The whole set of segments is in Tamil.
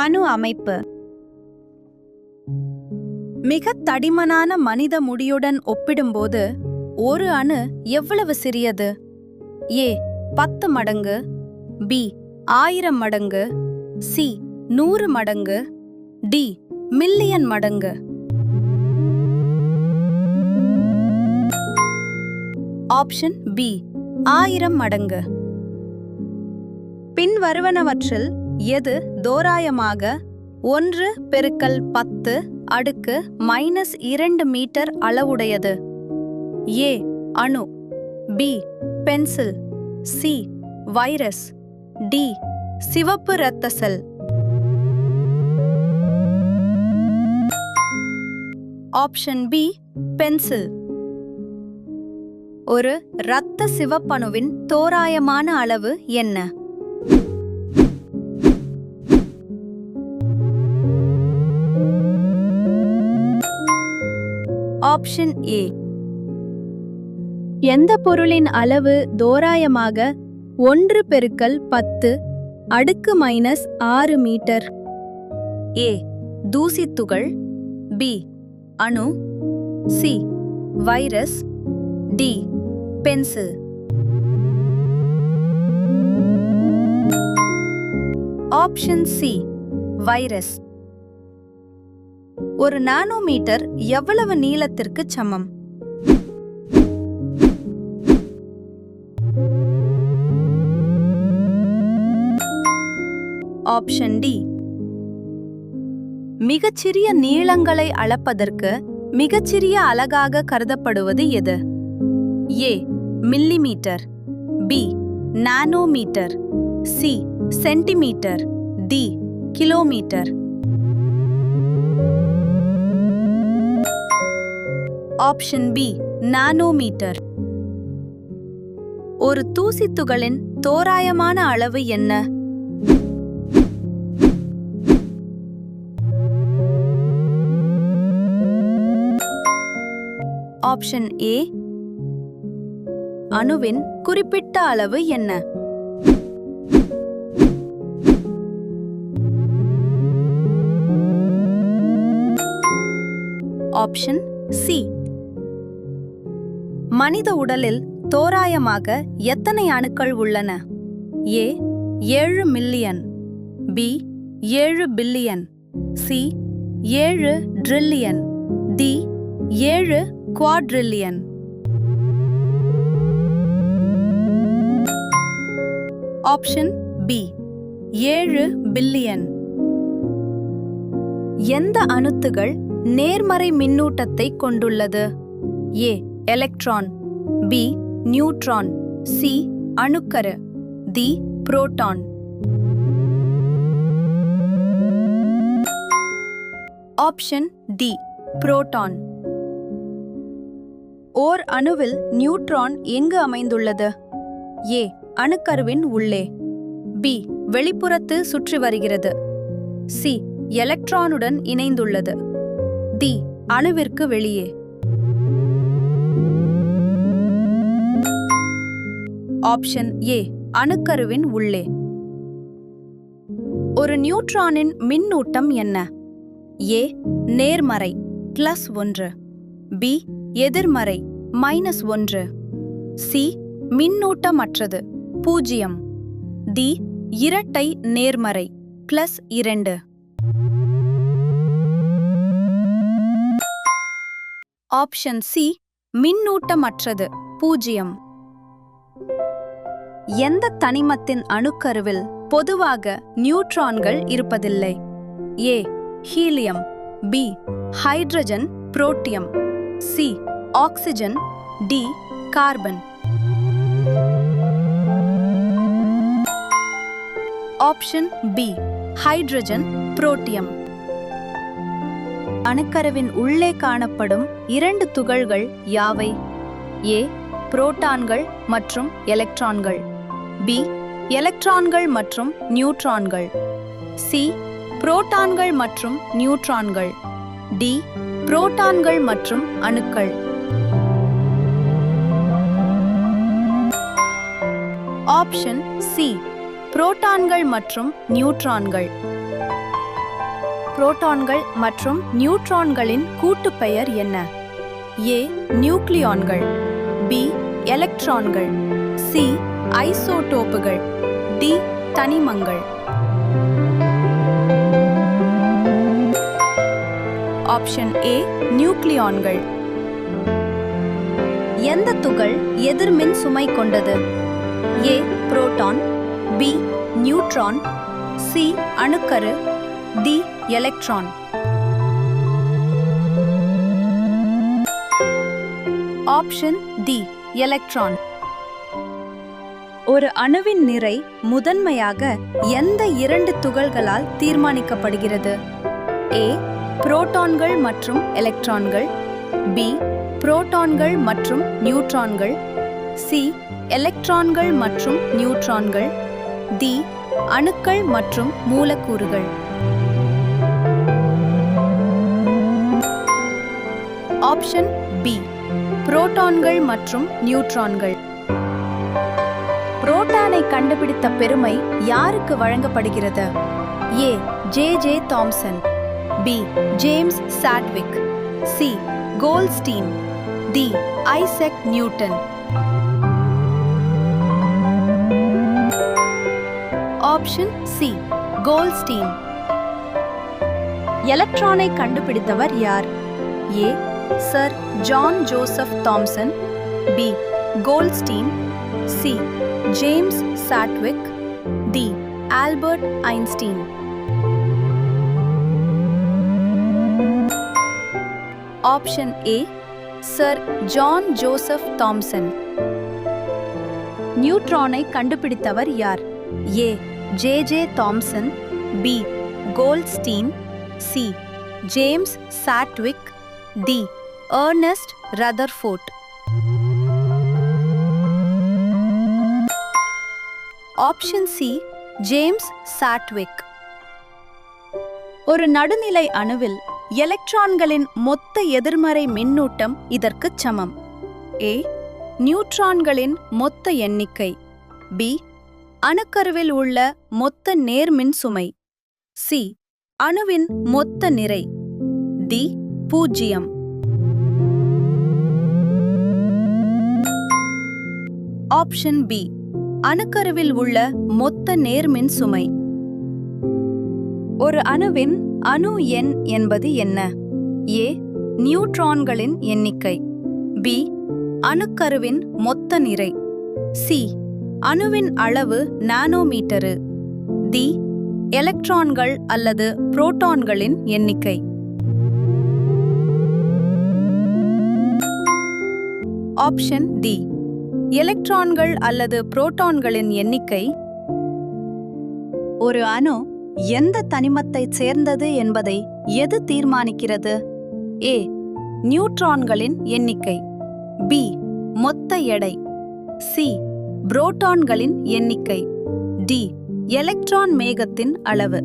அணு அமைப்பு. மிக தடிமனான மனித முடியுடன் ஒப்பிடும்போது ஒரு அணு எவ்வளவு சிறியது? ஏ 10 மடங்கு, பி 1000 மடங்கு, சி 100 மடங்கு, டி மில்லியன் மடங்கு. ஆப்ஷன் பி 1000 மடங்கு. பின்வருவனவற்றில் எது தோராயமாக 1×10⁻²மீட்டர் அளவுடையது? ஏ அணு, B pencil, C virus, D சிவப்பு இரத்த செல். Option B pencil. ஒரு இரத்த சிவப்பணுவின் தோராயமான அளவு என்ன? Option A. எந்த பொருளின் அளவு தோராயமாக 1×10⁻⁻⁶ மீட்டர்? ஏ தூசித்துகள், பி அணு, C virus, D pencil. Option C virus. ஒரு நானோமீட்டர் எவ்வளவு நீளத்திற்கு சமம்? Option D. மிகச்சிறிய நீளங்களை அளப்பதற்கு மிகச்சிறிய அலகாக கருதப்படுவது எது? A millimetre, B nanometre, C centimetre, D kilometre. Option B nanometre. ஒரு தூசித்துகளின் தோராயமான அளவு என்ன? Option A. அணுவின் குறிப்பிட்ட அளவு என்ன? Option C. மனித உடலில் தோராயமாக எத்தனை அணுக்கள் உள்ளன? A 7 million, B 7 billion, C 7 trillion, D 7 quadrillion. Option B 7 billion. எந்த அணுத்துகள் நேர்மறை மின்னூட்டத்தை கொண்டுள்ளது? A electron, B neutron, C அணுக்கரு, D proton. Option D proton. ஓர் அணுவில் நியூட்ரான் எங்கு அமைந்துள்ளது? ஏ அணுக்கருவின் உள்ளே, பி வெளிப்புறத்து சுற்றி வருகிறது, சி எலக்ட்ரானுடன் இணைந்துள்ளது, டி அணுவிற்கு வெளியே. ஆப்ஷன் ஏ அணுக்கருவின் உள்ளே. ஒரு நியூட்ரானின் மின்னூட்டம் என்ன? ஏ நேர்மறை +1, பி எதிர்மறை -1, சி மின்னூட்டமற்றது 0, டி இரட்டை நேர்மறை +2. ஆப்ஷன் சி மின்னூட்டமற்றது 0. எந்த தனிமத்தின் அணுக்கருவில் பொதுவாக நியூட்ரான்கள் இருப்பதில்லை? A helium, B hydrogen protium, C oxygen, D carbon. Option B hydrogen protium. அணுக்கருவின் உள்ளே காணப்படும் 2 துகள்கள் யாவை? ஏ புரோட்டான்கள் மற்றும் எலக்ட்ரான்கள், பி எலக்ட்ரான்கள் மற்றும் நியூட்ரான்கள், சி புரோட்டான்கள் மற்றும் நியூட்ரான்கள், டி புரோட்டான்கள் மற்றும் அணுக்கள். ஆப்ஷன் சி புரோட்டான்கள் மற்றும் நியூட்ரான்கள். புரோட்டான்கள் மற்றும் நியூட்ரான்களின் கூட்டுப்பெயர் என்ன? ஏ. நியூக்ளியான்கள், பி. எலக்ட்ரான்கள், சி. ஐசோடோப்புகள், டி. தனிமங்கள். Option A. நியூக்ளியான்கள். எந்த துகள் எதிர்மின் சுமை கொண்டது? A. Proton, B. Neutron, C. அணுக்கரு, D. Electron. Option D. Electron. ஒரு அணுவின் நிறை முதன்மையாக எந்த இரண்டு துகள்களால் தீர்மானிக்கப்படுகிறது? ஏ. புரோட்டான்கள் மற்றும் எலக்ட்ரான்கள், பி. புரோட்டான்கள் மற்றும் நியூட்ரான்கள், சி. எலக்ட்ரான்கள் மற்றும் நியூட்ரான்கள், டி. அணுக்கள் மற்றும் மூலக்கூறுகள். Option B. புரோட்டான்கள் மற்றும் நியூட்ரான்கள். புரோட்டானை கண்டுபிடித்த பெருமை யாருக்கு வழங்கப்படுகிறது? A. J Thomson, B. James Chadwick, C. Goldstein, D. Isaac Newton. Option C. Goldstein. எலக்ட்ரானை கண்டுபிடித்தவர் யார்? A. Sir John Joseph Thomson, B. Goldstein, C. James Chadwick, D. Albert Einstein. Option A. Sir John Joseph Thomson. நியூட்ரானை கண்டுபிடித்தவர் யார்? A. J Thomson, B. Goldstein, C. James Chadwick, D. Ernest Rutherford. Option C. James Chadwick. ஒரு நடுநிலை அணுவில் எலக்ட்ரான்களின் மொத்த எதிர்மறை மின்னூட்டம் இதற்குச் சமம். ஏ. நியூட்ரான்களின் மொத்த எண்ணிக்கை, பி. அணுக்கருவில் உள்ள மொத்த நேர்மின் சுமை, சி. அணுவின் மொத்த நிறை, டி. 0. Option B. அணுக்கருவில் உள்ள மொத்த நேர்மின் சுமை. ஒரு அணுவின் அணு எண் என்பது என்ன? ஏ. நியூட்ரான்களின் எண்ணிக்கை, பி. அணுக்கருவின் மொத்த நிறை, சி. அணுவின் அளவு நானோமீட்டரு, டி. எலக்ட்ரான்கள் அல்லது புரோட்டான்களின் எண்ணிக்கை. Option D. எலக்ட்ரான்கள் அல்லது புரோட்டான்களின் எண்ணிக்கை. ஒரு அணு எந்த தனிமத்தைச் சேர்ந்தது என்பதை எது தீர்மானிக்கிறது? ஏ. நியூட்ரான்களின் எண்ணிக்கை, பி. மொத்த எடை, சி. புரோட்டான்களின் எண்ணிக்கை, டி. எலக்ட்ரான் மேகத்தின் அளவு.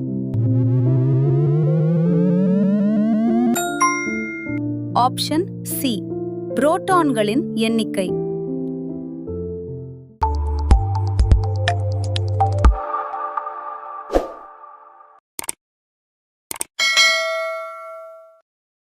Option C. புரோட்டான்களின் எண்ணிக்கை.